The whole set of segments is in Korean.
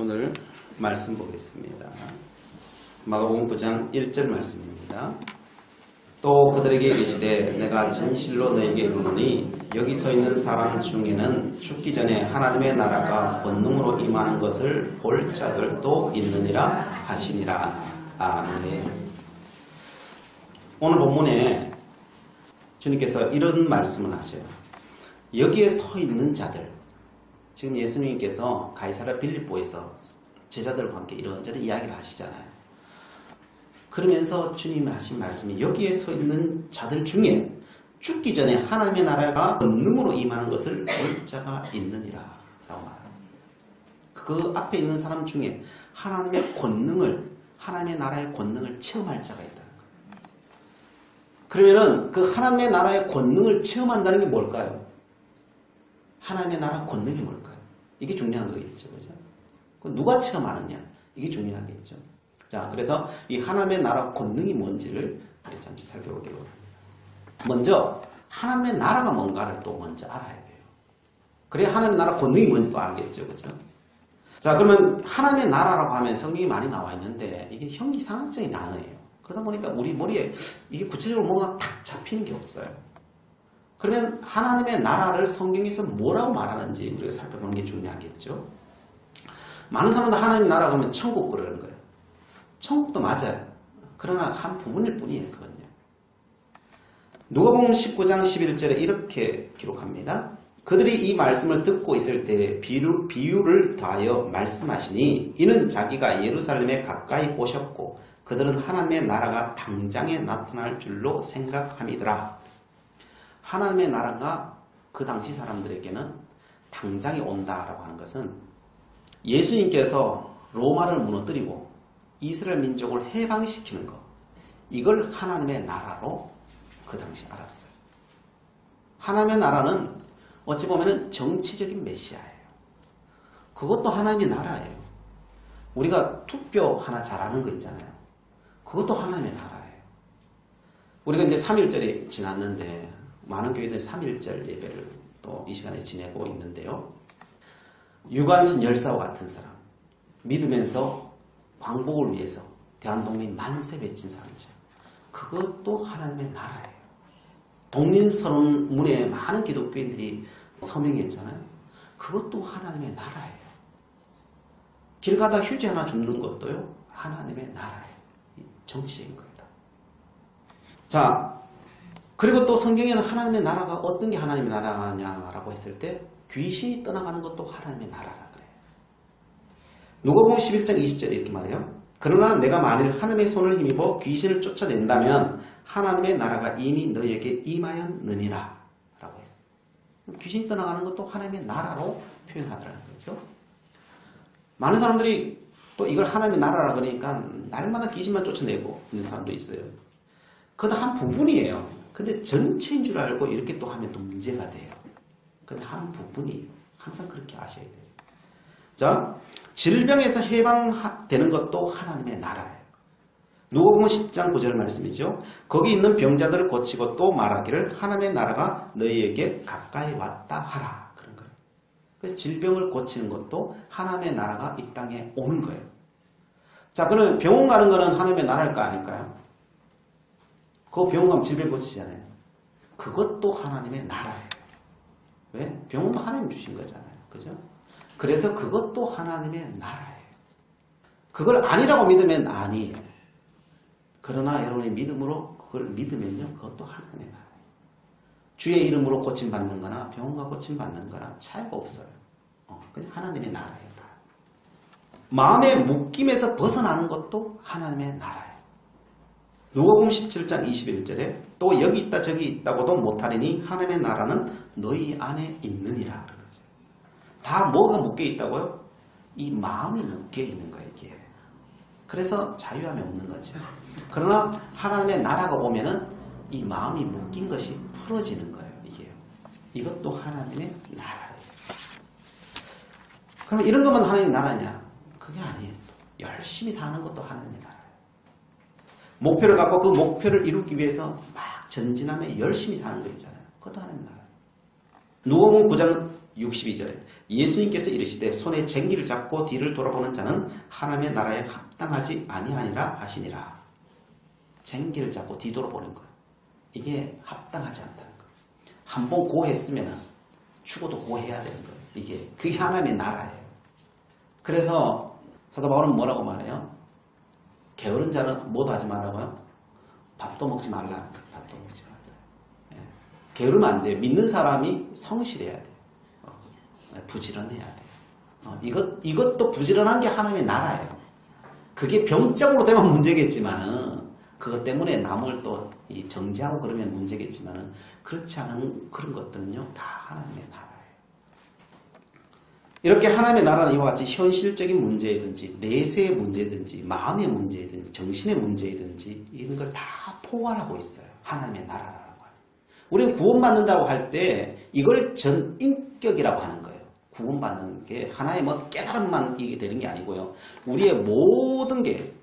오늘 말씀 보겠습니다. 마가복음 9장 1절 말씀입니다. 또 그들에게 이르시되 내가 진실로 너희에게 이르노니 여기 서 있는 사람 중에는 죽기 전에 하나님의 나라가 권능으로 임하는 것을 볼 자들도 있느니라 하시니라. 아멘. 오늘 본문에 주님께서 이런 말씀을 하셔요. 여기에 서 있는 자들, 지금 예수님께서 가이사랴 빌립보에서 제자들과 함께 이런저런 이야기를 하시잖아요. 그러면서 주님이 하신 말씀이 여기에 서 있는 자들 중에 죽기 전에 하나님의 나라가 권능으로 임하는 것을 볼 자가 있느니라 라고 말합니다. 그 앞에 있는 사람 중에 하나님의 나라의 권능을 체험할 자가 있다는 거예요. 그러면은 그 하나님의 나라의 권능을 체험한다는 게 뭘까요? 하나님의 나라 권능이 뭘까요? 이게 중요한 거겠죠. 그죠? 누가 체험하느냐? 이게 중요하겠죠. 자, 그래서 이 하나님의 나라 권능이 뭔지를 우리 잠시 살펴보기로 합니다. 먼저 하나님의 나라가 뭔가를 또 먼저 알아야 돼요. 그래야 하나님의 나라 권능이 뭔지도 알겠죠. 그죠? 자, 그러면 하나님의 나라라고 하면 성경이 많이 나와 있는데 이게 형이상학적인 단어예요. 그러다 보니까 우리 머리에 이게 구체적으로 뭔가 탁 잡히는 게 없어요. 그러면 하나님의 나라를 성경에서 뭐라고 말하는지 우리가 살펴보는 게 중요하겠죠. 많은 사람들 하나님의 나라 그러면 천국 그러는 거예요. 천국도 맞아요. 그러나 한 부분일 뿐이에요. 그건요. 누가복음 19장 11절에 이렇게 기록합니다. 그들이 이 말씀을 듣고 있을 때 비유를 더하여 말씀하시니 이는 자기가 예루살렘에 가까이 보셨고 그들은 하나님의 나라가 당장에 나타날 줄로 생각함이더라. 하나님의 나라가 그 당시 사람들에게는 당장에 온다라고 하는 것은 예수님께서 로마를 무너뜨리고 이스라엘 민족을 해방시키는 것, 이걸 하나님의 나라로 그 당시 알았어요. 하나님의 나라는 어찌 보면 정치적인 메시아예요. 그것도 하나님의 나라예요. 우리가 투표 하나 잘하는 거 있잖아요. 그것도 하나님의 나라예요. 우리가 이제 3.1절이 지났는데 많은 교회들이 3.1절 예배를 또 이 시간에 지내고 있는데요. 유관순 열사와 같은 사람, 믿으면서 광복을 위해서 대한독립 만세 외친 사람이죠. 그것도 하나님의 나라예요. 독립선언문에 많은 기독교인들이 서명했잖아요. 그것도 하나님의 나라예요. 길 가다 휴지 하나 줍는 것도요, 하나님의 나라예요. 정치적인 겁니다. 자, 그리고 또 성경에는 하나님의 나라가 어떤 게 하나님의 나라냐라고 했을 때 귀신이 떠나가는 것도 하나님의 나라라 그래요. 누가복음 11장 20절에 이렇게 말해요. 그러나 내가 만일 하나님의 손을 힘입어 귀신을 쫓아낸다면 하나님의 나라가 이미 너희에게 임하였느니라 라고 해요. 귀신이 떠나가는 것도 하나님의 나라로 표현하더라는 거죠. 많은 사람들이 또 이걸 하나님의 나라라 그러니까 날마다 귀신만 쫓아내고 있는 사람도 있어요. 그건 한 부분이에요. 근데 전체인 줄 알고 이렇게 또 하면 또 문제가 돼요. 근데 한 부분이 항상 그렇게 아셔야 돼요. 자, 질병에서 해방되는 것도 하나님의 나라예요. 누가복음 10장 9절 말씀이죠. 거기 있는 병자들을 고치고 또 말하기를 하나님의 나라가 너희에게 가까이 왔다 하라. 그런 거예요. 그래서 질병을 고치는 것도 하나님의 나라가 이 땅에 오는 거예요. 자, 그러면 병원 가는 거는 하나님의 나라일까 아닐까요? 그 병원 가면 질병 고치잖아요. 그것도 하나님의 나라예요. 왜? 병원도 하나님 주신 거잖아요. 그죠? 그래서 그것도 하나님의 나라예요. 그걸 아니라고 믿으면 아니에요. 그러나 여러분이 믿음으로 그걸 믿으면요, 그것도 하나님의 나라예요. 주의 이름으로 고침받는 거나 병원가 고침받는 거나 차이가 없어요. 그냥 하나님의 나라예요. 마음의 묶임에서 벗어나는 것도 하나님의 나라예요. 누가복음 17장 21절에 또 여기 있다 저기 있다고도 못하리니 하나님의 나라는 너희 안에 있느니라. 다 뭐가 묶여 있다고요? 이 마음이 묶여 있는 거예요. 이게. 그래서 자유함이 없는 거죠. 그러나 하나님의 나라가 오면은 이 마음이 묶인 것이 풀어지는 거예요. 이게. 이것도 하나님의 나라예요. 그럼 이런 것만 하나님의 나라냐? 그게 아니에요. 열심히 사는 것도 하나님의 나라예요. 목표를 갖고 그 목표를 이루기 위해서 막 전진하며 열심히 사는 거 있잖아요. 그것도 하나님의 나라예요. 누가복음 9장 62절에 예수님께서 이르시되 손에 쟁기를 잡고 뒤를 돌아보는 자는 하나님의 나라에 합당하지 아니하니라 하시니라. 쟁기를 잡고 뒤돌아보는 거예요. 이게 합당하지 않다는 거예요. 한 번 고했으면 죽어도 고해야 되는 거예요. 그게 하나님의 나라예요. 그래서 사도 바울은 뭐라고 말해요? 게으른 자는 뭐도 하지 말라고요? 밥도 먹지 말라. 밥도 먹지 말라. 예. 게으르면 안 돼요. 믿는 사람이 성실해야 돼요. 부지런해야 돼요. 이것도 부지런한 게 하나님의 나라예요. 그게 병적으로 되면 문제겠지만은 그것 때문에 남을 또 정지하고 그러면 문제겠지만은 그렇지 않은 그런 것들은요 다 하나님의 나라예요. 이렇게 하나님의 나라는 이와 같이 현실적인 문제이든지 내세의 문제든지 마음의 문제이든지 정신의 문제이든지 이런 걸 다 포괄하고 있어요. 하나님의 나라라는 거예요. 우리는 구원받는다고 할 때 이걸 전인격이라고 하는 거예요. 구원받는 게 하나의 뭐 깨달음만 이게 되는 게 아니고요. 우리의 모든 게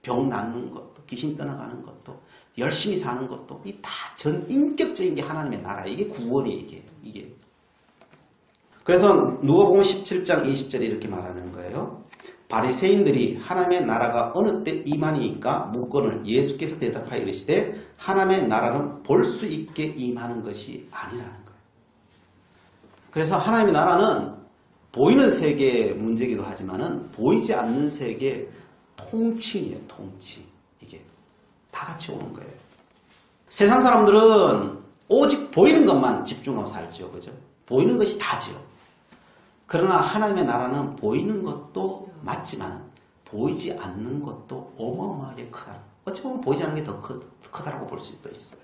병 낫는 것도 귀신 떠나가는 것도 열심히 사는 것도 이 다 전인격적인 게 하나님의 나라. 이게 구원이에요. 이게. 그래서 누가복음 17장 20절에 이렇게 말하는 거예요. 바리새인들이 하나님의 나라가 어느 때 임하니까 묻거늘 예수께서 대답하여 이르시되 하나님의 나라는 볼 수 있게 임하는 것이 아니라는 거예요. 그래서 하나님의 나라는 보이는 세계의 문제이기도 하지만은 보이지 않는 세계의 통칭이에요. 통칭. 이게 다 같이 오는 거예요. 세상 사람들은 오직 보이는 것만 집중하고 살지요. 그죠? 보이는 것이 다지요. 그러나 하나님의 나라는 보이는 것도 맞지만 보이지 않는 것도 어마어마하게 크다. 어찌 보면 보이지 않는 게 더 크다라고 볼 수도 있어요.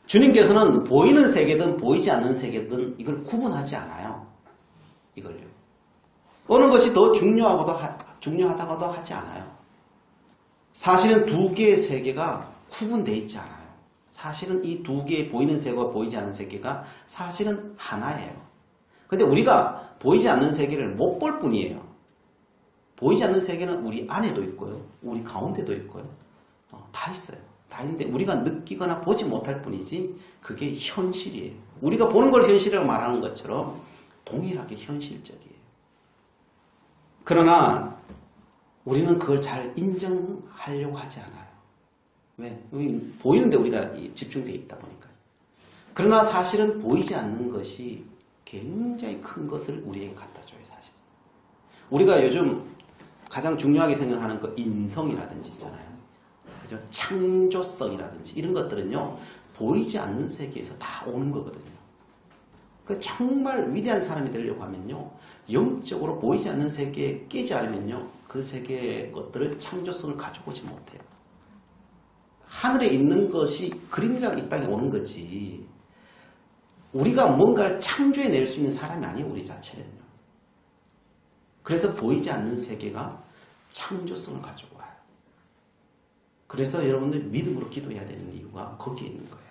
주님께서는 보이는 세계든 보이지 않는 세계든 이걸 구분하지 않아요. 이걸요. 어느 것이 더 중요하다고도 하지 않아요. 사실은 두 개의 세계가 구분되어 있지 않아요. 사실은 이 두 개의 보이는 세계와 보이지 않는 세계가 사실은 하나예요. 근데 우리가 보이지 않는 세계를 못 볼 뿐이에요. 보이지 않는 세계는 우리 안에도 있고요. 우리 가운데도 있고요. 다 있어요. 다 있는데 우리가 느끼거나 보지 못할 뿐이지 그게 현실이에요. 우리가 보는 걸 현실이라고 말하는 것처럼 동일하게 현실적이에요. 그러나 우리는 그걸 잘 인정하려고 하지 않아요. 왜? 보이는데 우리가 집중되어 있다 보니까. 그러나 사실은 보이지 않는 것이 굉장히 큰 것을 우리에게 갖다 줘요. 사실. 우리가 요즘 가장 중요하게 생각하는 그 인성이라든지 있잖아요. 그죠? 창조성이라든지 이런 것들은요. 보이지 않는 세계에서 다 오는 거거든요. 그 정말 위대한 사람이 되려고 하면요. 영적으로 보이지 않는 세계에 끼지 않으면요. 그 세계의 것들을 창조성을 가져오지 못해요. 하늘에 있는 것이 그림자로 이 땅에 오는 거지. 우리가 뭔가를 창조해낼 수 있는 사람이 아니에요. 우리 자체는요. 그래서 보이지 않는 세계가 창조성을 가지고 와요. 그래서 여러분들 믿음으로 기도해야 되는 이유가 거기에 있는 거예요.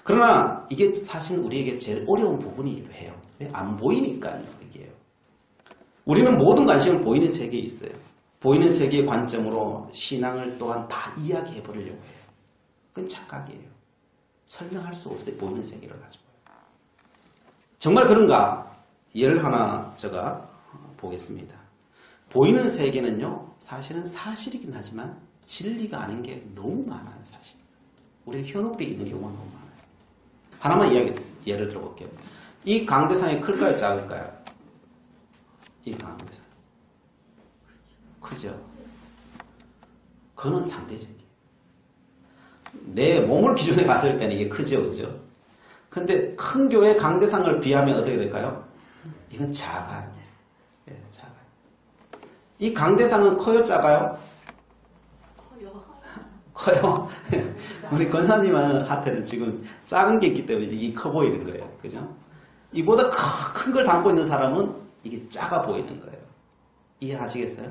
그러나 이게 사실 우리에게 제일 어려운 부분이기도 해요. 안 보이니까요. 이게요. 우리는 모든 관심은 보이는 세계에 있어요. 보이는 세계의 관점으로 신앙을 또한 다 이야기해 버리려고 해요. 그건 착각이에요. 설명할 수 없어요. 보이는 세계를 가지고. 정말 그런가? 예를 하나 제가 보겠습니다. 보이는 세계는요. 사실은 사실이긴 하지만 진리가 아닌 게 너무 많아요. 사실. 우리가 현혹되어 있는 경우가 너무 많아요. 하나만 예를 들어볼게요. 이 강대상이 클까요? 작을까요? 이 강대상. 크죠? 그거는 상대적이에요. 내 몸을 기준에 봤을 때는 이게 크죠, 그죠? 근데 큰 교회 강대상을 비하면 어떻게 될까요? 이건 작아요. 예, 작아요. 이 강대상은 커요, 작아요? 커요. 우리 권사님한테는 지금 작은 게 있기 때문에 이게 커 보이는 거예요. 그죠? 이보다 큰 걸 담고 있는 사람은 이게 작아 보이는 거예요. 이해하시겠어요?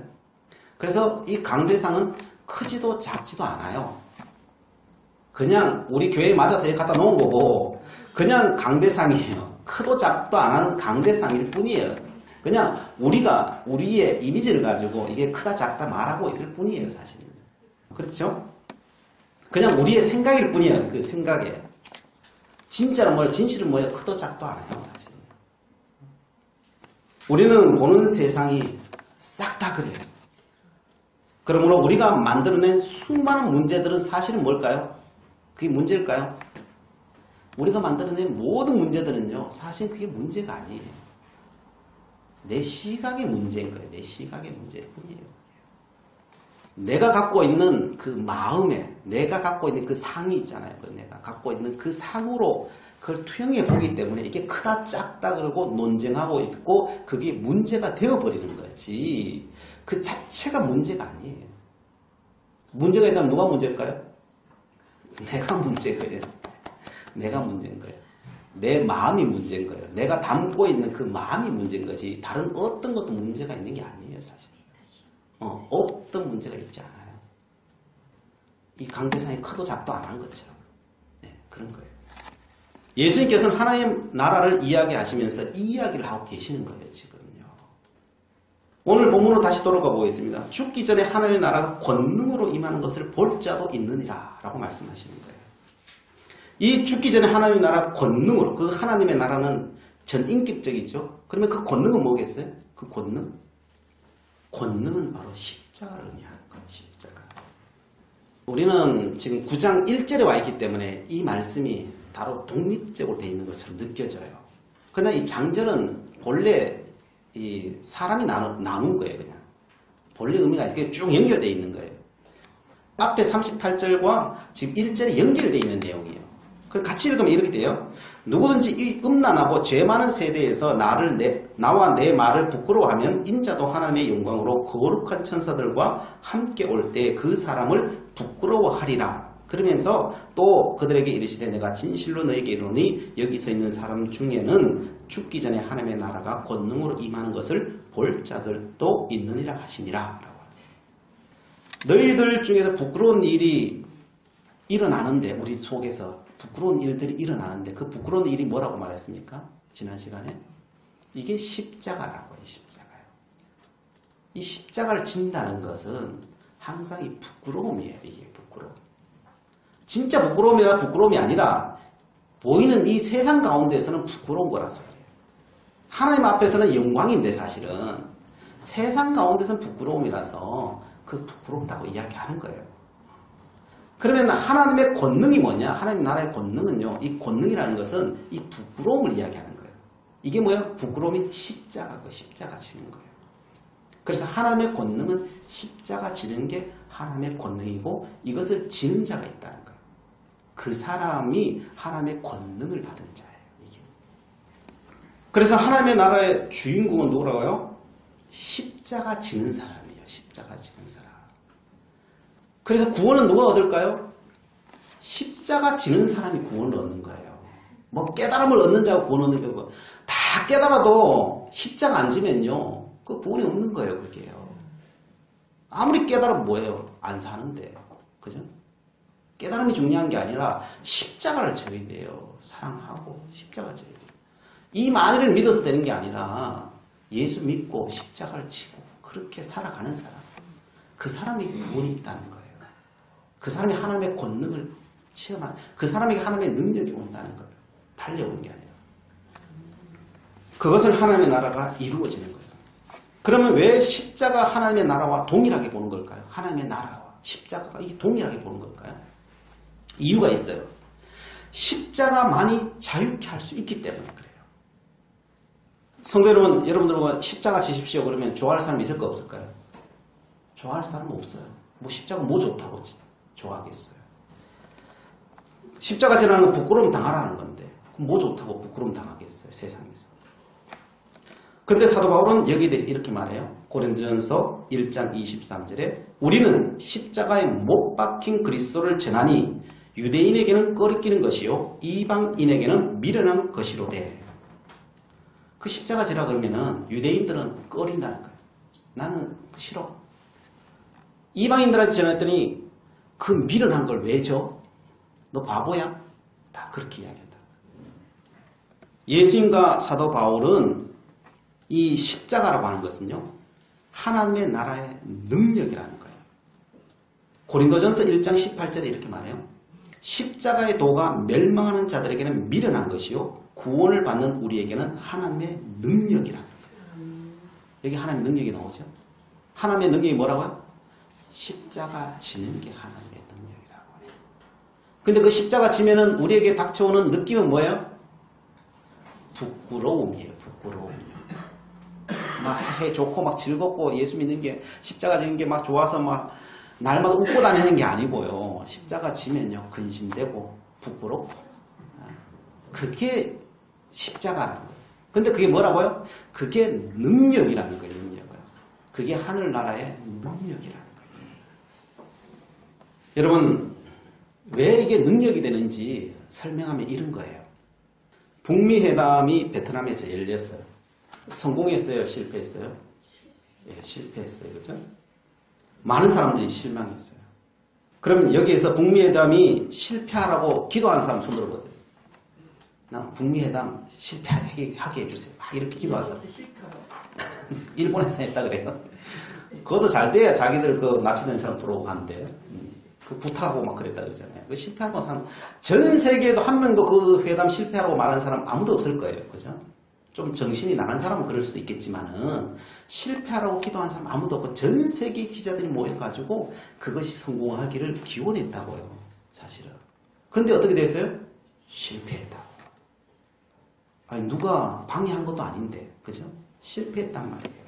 그래서 이 강대상은 크지도 작지도 않아요. 그냥 우리 교회에 맞아서 여기 갖다 놓은 거고 그냥 강대상이에요. 크도 작도 안 하는 강대상일 뿐이에요. 그냥 우리가 우리의 이미지를 가지고 이게 크다 작다 말하고 있을 뿐이에요. 사실은. 그렇죠? 그냥 우리의 생각일 뿐이에요. 그 생각에. 진짜로 뭐예요? 진실은 뭐예요? 크도 작도 않아요. 사실은. 우리는 보는 세상이 싹 다 그래요. 그러므로 우리가 만들어낸 수많은 문제들은 사실은 뭘까요? 그게 문제일까요? 우리가 만들어낸 모든 문제들은요, 사실 그게 문제가 아니에요. 내 시각의 문제인 거예요. 내 시각의 문제일 뿐이에요. 내가 갖고 있는 그 마음에, 내가 갖고 있는 그 상이 있잖아요. 내가 갖고 있는 그 상으로 그걸 투영해 보기 때문에 이게 크다 작다 그러고 논쟁하고 있고 그게 문제가 되어버리는 거지. 그 자체가 문제가 아니에요. 문제가 있다면 누가 문제일까요? 내가 문제인 거예요. 내가 문제인 거예요. 내 마음이 문제인 거예요. 내가 담고 있는 그 마음이 문제인 거지 다른 어떤 것도 문제가 있는 게 아니에요. 사실. 어떤 문제가 있지 않아요. 이 관계상이 커도 작도 안 한 것처럼. 네, 그런 거예요. 예수님께서는 하나님 나라를 이야기하시면서 이 이야기를 하고 계시는 거예요. 지금요. 오늘 본문으로 다시 돌아가 보겠습니다. 죽기 전에 하나님의 나라가 권능으로 임하는 것을 볼 자도 있느니라 라고 말씀하시는 거예요. 이 죽기 전에 하나님의 나라 권능으로, 그 하나님의 나라는 전인격적이죠. 그러면 그 권능은 뭐겠어요? 그 권능은 바로 십자가를 의미하는 거예요. 십자가. 우리는 지금 9장 1절에 와 있기 때문에 이 말씀이 바로 독립적으로 되어 있는 것처럼 느껴져요. 그러나 이 장절은 본래 이 사람이 나눈 거예요. 그냥 본래 의미가 이렇게 쭉 연결되어 있는 거예요. 앞에 38절과 지금 1절이 연결되어 있는 내용이에요. 같이 읽으면 이렇게 돼요. 누구든지 이 음란하고 죄 많은 세대에서 나와 내 말을 부끄러워하면 인자도 하나님의 영광으로 거룩한 천사들과 함께 올 때 그 사람을 부끄러워하리라. 그러면서 또 그들에게 이르시되 내가 진실로 너에게 이르노니 여기 서 있는 사람 중에는 죽기 전에 하나님의 나라가 권능으로 임하는 것을 볼 자들도 있느니라 하시니라. 너희들 중에서 부끄러운 일이 일어나는데, 우리 속에서 부끄러운 일들이 일어나는데 그 부끄러운 일이 뭐라고 말했습니까? 지난 시간에 이게 십자가라고요. 십자가요. 이 십자가를 진다는 것은 항상 이 부끄러움이에요. 이게 부끄러움. 진짜 부끄러움이라 부끄러움이 아니라 보이는 이 세상 가운데서는 부끄러운 거라서 그래요. 하나님 앞에서는 영광인데 사실은 세상 가운데서는 부끄러움이라서 그 부끄럽다고 이야기하는 거예요. 그러면 하나님의 권능이 뭐냐? 하나님 나라의 권능은요. 이 권능이라는 것은 이 부끄러움을 이야기하는 거예요. 이게 뭐야? 부끄러움이 십자가고 십자가 지는 거예요. 그래서 하나님의 권능은 십자가 지는 게 하나님의 권능이고 이것을 지는 자가 있다는 거예요. 그 사람이 하나님의 권능을 받은 자예요. 이게. 그래서 하나님의 나라의 주인공은 누구라고요? 십자가 지는 사람이에요. 십자가 지는 사람. 그래서 구원은 누가 얻을까요? 십자가 지는 사람이 구원을 얻는 거예요. 뭐 깨달음을 얻는 자가 구원 얻는 경우가 다 깨달아도 십자가 안 지면요. 그 구원이 없는 거예요. 그게요. 아무리 깨달으면 뭐예요? 안 사는데. 그죠? 깨달음이 중요한 게 아니라 십자가를 져야 돼요. 사랑하고 십자가를 져야 돼요. 이 만일을 믿어서 되는 게 아니라 예수 믿고 십자가를 지고 그렇게 살아가는 사람. 그 사람이 구원이 있다는 거예요. 그 사람이 하나님의 권능을 체험하는, 그 사람에게 하나님의 능력이 온다는 거예요. 달려오는 게 아니라. 그것을 하나님의 나라가 이루어지는 거예요. 그러면 왜 십자가 하나님의 나라와 동일하게 보는 걸까요? 하나님의 나라와 십자가가 이 동일하게 보는 걸까요? 이유가 있어요. 십자가만이 자유케 할 수 있기 때문에 그래요. 성도 여러분, 여러분들과 십자가 지십시오 그러면 좋아할 사람이 있을까 없을까요? 좋아할 사람은 없어요. 뭐 십자가 뭐 좋다고 좋아하겠어요. 십자가 지라는 건 부끄러움 당하라는 건데 그럼 뭐 좋다고 부끄러움 당하겠어요. 세상에서. 그런데 사도 바울은 여기에 대해서 이렇게 말해요. 고린도전서 1장 23절에 우리는 십자가에 못 박힌 그리스도를 전하니 유대인에게는 꺼리끼는 것이요 이방인에게는 미련한 것이로되. 그 십자가 지라 그러면은 유대인들은 꺼린다는 거예요. 나는 싫어. 이방인들한테 전했더니 그 미련한 걸 왜 줘? 너 바보야? 다 그렇게 이야기한다. 예수님과 사도 바울은 이 십자가라고 하는 것은요. 하나님의 나라의 능력이라는 거예요. 고린도전서 1장 18절에 이렇게 말해요. 십자가의 도가 멸망하는 자들에게는 미련한 것이요 구원을 받는 우리에게는 하나님의 능력이라는 거예요. 여기 하나님의 능력이 나오죠. 하나님의 능력이 뭐라고요? 십자가 지는 게 하나님의 능력이라고 해요. 근데 그 십자가 지면은 우리에게 닥쳐오는 느낌은 뭐예요? 부끄러움이에요. 부끄러움이요. 막 해 좋고 막 즐겁고 예수 믿는 게 십자가 지는 게 막 좋아서 막 날마다 웃고 다니는 게 아니고요. 십자가 지면요 근심되고 부끄럽고 그게 십자가라는 거예요. 근데 그게 뭐라고요? 그게 능력이라는 거예요. 능력을. 그게 하늘나라의 능력이라는 거예요. 여러분 왜 이게 능력이 되는지 설명하면 이런 거예요. 북미 회담이 베트남에서 열렸어요. 성공했어요? 실패했어요? 예, 실패했어요. 그죠? 많은 사람들이 실망했어요. 그러면 여기에서 북미 회담이 실패하라고 기도한 사람 손 들어보세요. 나 북미 회담 실패하게 해주세요. 막 이렇게 기도한 사람. 일본에서 했다 그래요. 그것도 잘 돼야 자기들 그 납치된 사람 들어오는데 그 부탁하고 막 그랬다 그러잖아요. 그 실패하고 사람 전 세계에도 한 명도 그 회담 실패하고 말한 사람 아무도 없을 거예요. 그죠? 좀 정신이 나간 사람은 그럴 수도 있겠지만은 실패하라고 기도한 사람 아무도 없고 전 세계 기자들이 모여가지고 그것이 성공하기를 기원했다고요. 사실은. 근데 어떻게 됐어요? 실패했다고. 아니 누가 방해한 것도 아닌데 그죠? 실패했단 말이에요.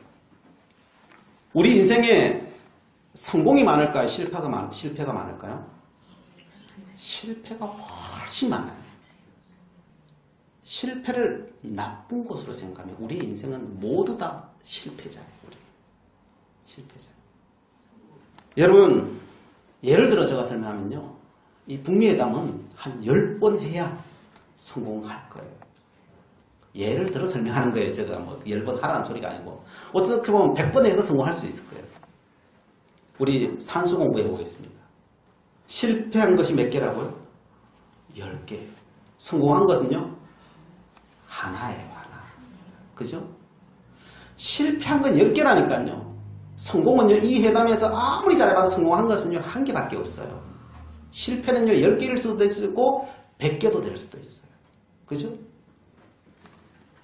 우리 인생에 성공이 많을까요? 실패가 많을까요? 실패가 훨씬 많아요. 실패를 나쁜 것으로 생각하면 우리 인생은 모두 다 실패자예요. 우리. 실패자. 여러분 예를 들어 제가 설명하면요. 이 북미회담은 한 10번 해야 성공할 거예요. 예를 들어 설명하는 거예요. 제가 뭐 10번 하라는 소리가 아니고 어떻게 보면 100번 해서 성공할 수 있을 거예요. 우리 산수 공부해 보겠습니다. 실패한 것이 몇 개라고요? 10개. 성공한 것은요? 하나예요. 하나. 그죠? 실패한 건 10개라니까요. 성공은요. 이 회담에서 아무리 잘해봐도 성공한 것은요. 1개밖에 없어요. 실패는요. 10개일 수도 있고 100개도 될 수도 있어요. 그죠?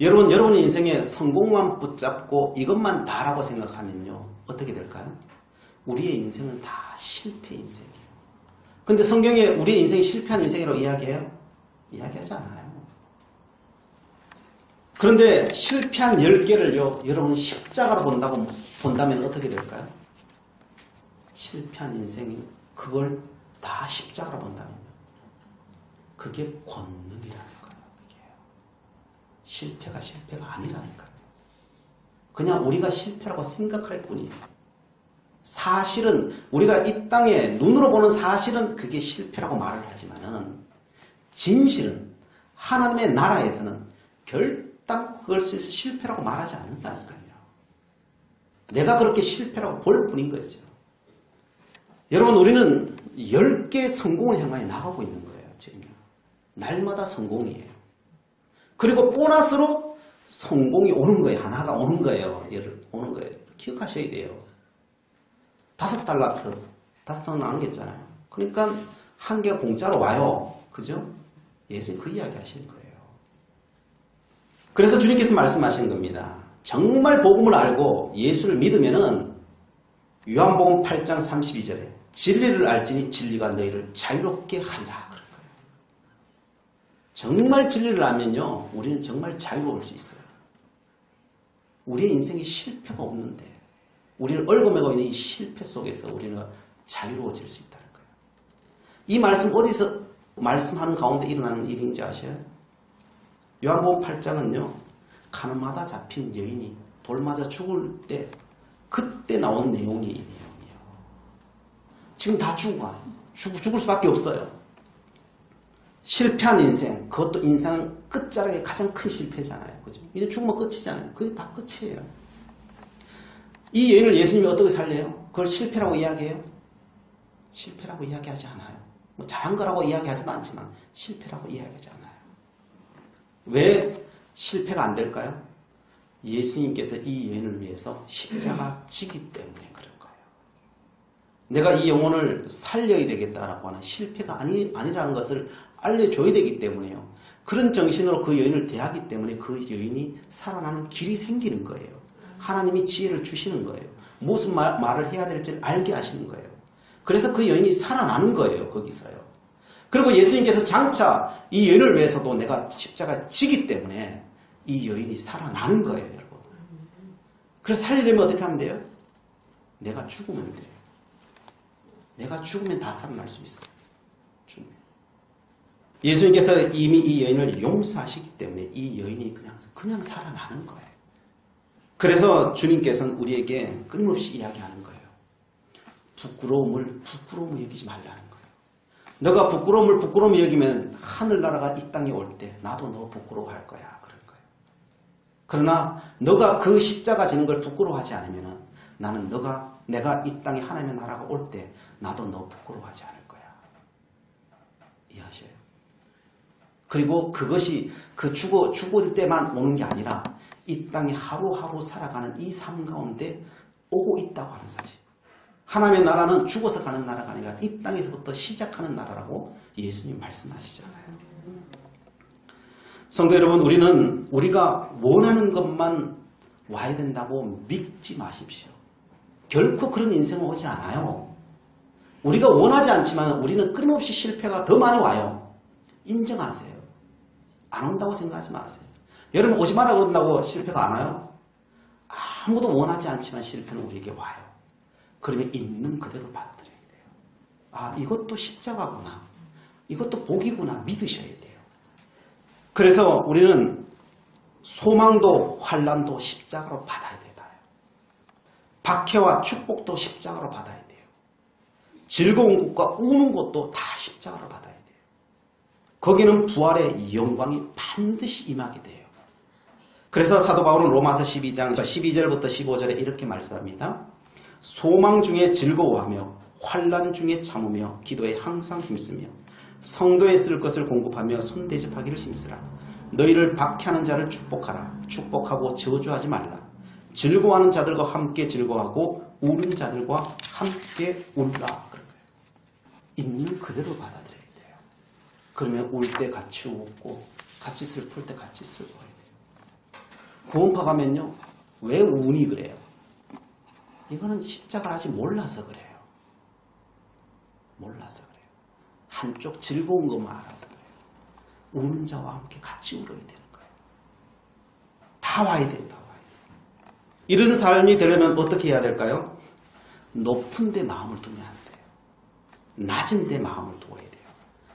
여러분의 인생에 성공만 붙잡고 이것만 다라고 생각하면요. 어떻게 될까요? 우리의 인생은 다 실패 인생이에요. 근데 성경에 우리의 인생이 실패한 인생이라고 이야기해요? 이야기하지 않아요. 그런데 실패한 10개를요, 여러분 십자가로 본다면 어떻게 될까요? 실패한 인생이 그걸 다 십자가로 본다면요. 그게 권능이라는 거예요. 실패가 아니라니까요. 그냥 우리가 실패라고 생각할 뿐이에요. 사실은 우리가 이 땅에 눈으로 보는 사실은 그게 실패라고 말을 하지만은 진실은 하나님의 나라에서는 결단 그걸 실패라고 말하지 않는다니까요. 내가 그렇게 실패라고 볼 뿐인 거죠. 여러분 우리는 10개의 성공을 향하여 나가고 있는 거예요. 지금 날마다 성공이에요. 그리고 보너스로 성공이 오는 거예요. 하나가 오는 거예요. 오는 거예요. 기억하셔야 돼요. $5 나오겠잖아요. 그러니까 한 개가 공짜로 와요. 그죠? 예수님 그 이야기 하시는 거예요. 그래서 주님께서 말씀하신 겁니다. 정말 복음을 알고 예수를 믿으면은 요한복음 8장 32절에 진리를 알지니 진리가 너희를 자유롭게 하리라. 그런 거예요. 정말 진리를 알면요. 우리는 정말 자유로울 수 있어요. 우리의 인생에 실패가 없는데 우리를 얽어매고 있는 이 실패 속에서 우리는 자유로워질 수 있다는 거예요. 이 말씀 어디서 말씀하는 가운데 일어나는 일인지 아셔요? 요한복음 8장은요. 가늠하다 잡힌 여인이 돌 맞아 죽을 때 그때 나온 내용이 이 내용이에요. 지금 다 죽을 수밖에 없어요. 실패한 인생, 그것도 인생 끝자락의 가장 큰 실패잖아요. 그죠? 이제 죽으면 끝이잖아요. 그게 다 끝이에요. 이 여인을 예수님이 어떻게 살려요? 그걸 실패라고 이야기해요? 실패라고 이야기하지 않아요. 뭐 잘한 거라고 이야기하지는 않지만 실패라고 이야기하지 않아요. 왜 실패가 안 될까요? 예수님께서 이 여인을 위해서 십자가 지기 때문에 그런 거예요. 내가 이 영혼을 살려야 되겠다라고 하는 실패가 아니라는 것을 알려줘야 되기 때문에요. 그런 정신으로 그 여인을 대하기 때문에 그 여인이 살아나는 길이 생기는 거예요. 하나님이 지혜를 주시는 거예요. 무슨 말을 해야 될지 알게 하시는 거예요. 그래서 그 여인이 살아나는 거예요. 거기서요. 그리고 예수님께서 장차 이 여인을 위해서도 내가 십자가에 지기 때문에 이 여인이 살아나는 거예요. 여러분. 그래서 살리려면 어떻게 하면 돼요? 내가 죽으면 돼요. 내가 죽으면 다 살아날 수 있어요. 죽으면. 예수님께서 이미 이 여인을 용서하시기 때문에 이 여인이 그냥 살아나는 거예요. 그래서 주님께서는 우리에게 끊임없이 이야기하는 거예요. 부끄러움을 부끄러움을 여기지 말라는 거예요. 너가 부끄러움을 부끄러움을 여기면 하늘나라가 이 땅에 올 때 나도 너 부끄러워할 거야. 그럴 거예요. 그러나 너가 그 십자가 지는 걸 부끄러워하지 않으면 나는 내가 이 땅에 하나님의 나라가 올 때 나도 너 부끄러워하지 않을 거야. 이해하셔요? 그리고 그것이 죽을 때만 오는 게 아니라 이 땅에 하루하루 살아가는 이 삶 가운데 오고 있다고 하는 사실. 하나님의 나라는 죽어서 가는 나라가 아니라 이 땅에서부터 시작하는 나라라고 예수님 말씀하시잖아요. 성도 여러분, 우리가 원하는 것만 와야 된다고 믿지 마십시오. 결코 그런 인생은 오지 않아요. 우리가 원하지 않지만 우리는 끊임없이 실패가 더 많이 와요. 인정하세요. 안 온다고 생각하지 마세요. 여러분 오지 마라 그런다고 실패가 안 와요? 아무도 원하지 않지만 실패는 우리에게 와요. 그러면 있는 그대로 받아들여야 돼요. 이것도 십자가구나. 이것도 복이구나. 믿으셔야 돼요. 그래서 우리는 소망도 환난도 십자가로 받아야 돼요. 박해와 축복도 십자가로 받아야 돼요. 즐거운 것과 우는 것도 다 십자가로 받아야 돼요. 거기는 부활의 영광이 반드시 임하게 돼요. 그래서 사도 바울은 로마서 12장 12절부터 15절에 이렇게 말씀합니다. 소망 중에 즐거워하며 환난 중에 참으며 기도에 항상 힘쓰며 성도에 쓸 것을 공급하며 손대접하기를 힘쓰라. 너희를 박해하는 자를 축복하라. 축복하고 저주하지 말라. 즐거워하는 자들과 함께 즐거워하고 우는 자들과 함께 울라. 있는 그대로 받아들여야 돼요. 그러면 울 때 같이 웃고 같이 슬플 때 같이 슬퍼야 돼요. 구원파 가면요. 왜 우니 그래요? 이거는 십자가를 아직 몰라서 그래요. 몰라서 그래요. 한쪽 즐거운 것만 알아서 그래요. 우는 자와 함께 같이 울어야 되는 거예요. 다 와야 된다. 이런 삶이 되려면 어떻게 해야 될까요? 높은 데 마음을 두면 안 돼요. 낮은 데 마음을 두어야 돼요.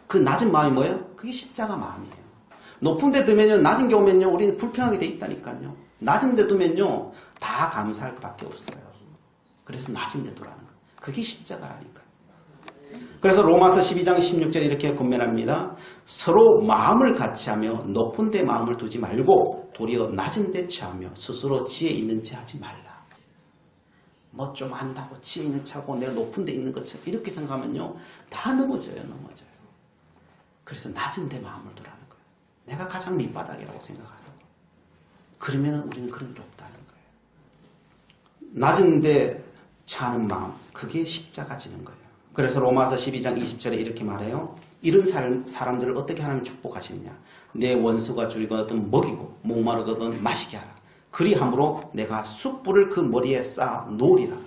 그 낮은 마음이 뭐예요? 그게 십자가 마음이에요. 높은 데 두면요, 낮은 게 오면요, 우리는 불평하게 돼 있다니까요. 낮은 데 두면요, 다 감사할 것밖에 없어요. 그래서 낮은 데 두라는 거예요. 그게 십자가라니까요. 그래서 로마서 12장 16절에 이렇게 권면합니다. 서로 마음을 같이 하며 높은 데 마음을 두지 말고 도리어 낮은 데 취하며 스스로 지혜 있는 체 하지 말라. 뭐 좀 안다고 지혜 있는 체하고 내가 높은 데 있는 것처럼 이렇게 생각하면요. 다 넘어져요. 그래서 낮은 데 마음을 두라는 거예요. 내가 가장 밑바닥이라고 생각하는 거예요. 그러면 우리는 그런 게 없다는 거예요. 낮은 데 차는 마음, 그게 십자가 지는 거예요. 그래서 로마서 12장 20절에 이렇게 말해요. 이런 사람들을 어떻게 하나님 축복하시느냐. 내 원수가 줄이거든 먹이고 목마르거든 마시게 하라. 그리함으로 내가 숯불을 그 머리에 쌓아 놓으리라.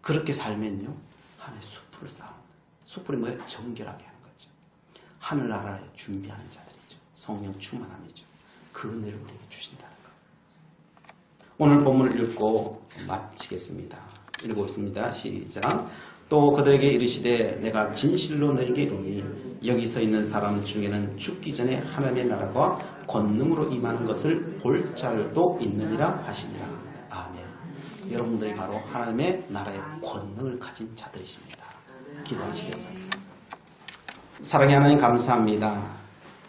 그렇게 살면요. 하나의 숯불을 쌓아. 숯불이 뭐예요? 정결하게 하는 거죠. 하늘나라에 준비하는 자들이죠. 성령 충만함이죠. 그 은혜를 우리에게 주신다는 거예요. 오늘 본문을 읽고 마치겠습니다. 읽겠습니다. 시작. 또 그들에게 이르시되 내가 진실로 너희에게 이르노니 여기 서 있는 사람 중에는 죽기 전에 하나님의 나라가 권능으로 임하는 것을 볼 자들도 있느니라 하시니라. 아멘. 여러분들이 바로 하나님의 나라의 권능을 가진 자들이십니다. 기도하시겠습니다. 사랑의 하나님 감사합니다.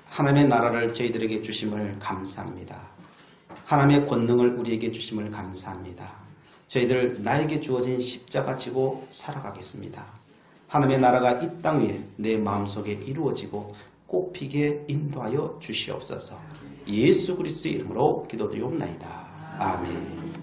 하나님의 나라를 저희들에게 주심을 감사합니다. 하나님의 권능을 우리에게 주심을 감사합니다. 저희들 나에게 주어진 십자가 지고 살아가겠습니다. 하나님의 나라가 이 땅 위에 내 마음속에 이루어지고 꽃피게 인도하여 주시옵소서. 예수 그리스도의 이름으로 기도드리옵나이다. 아멘.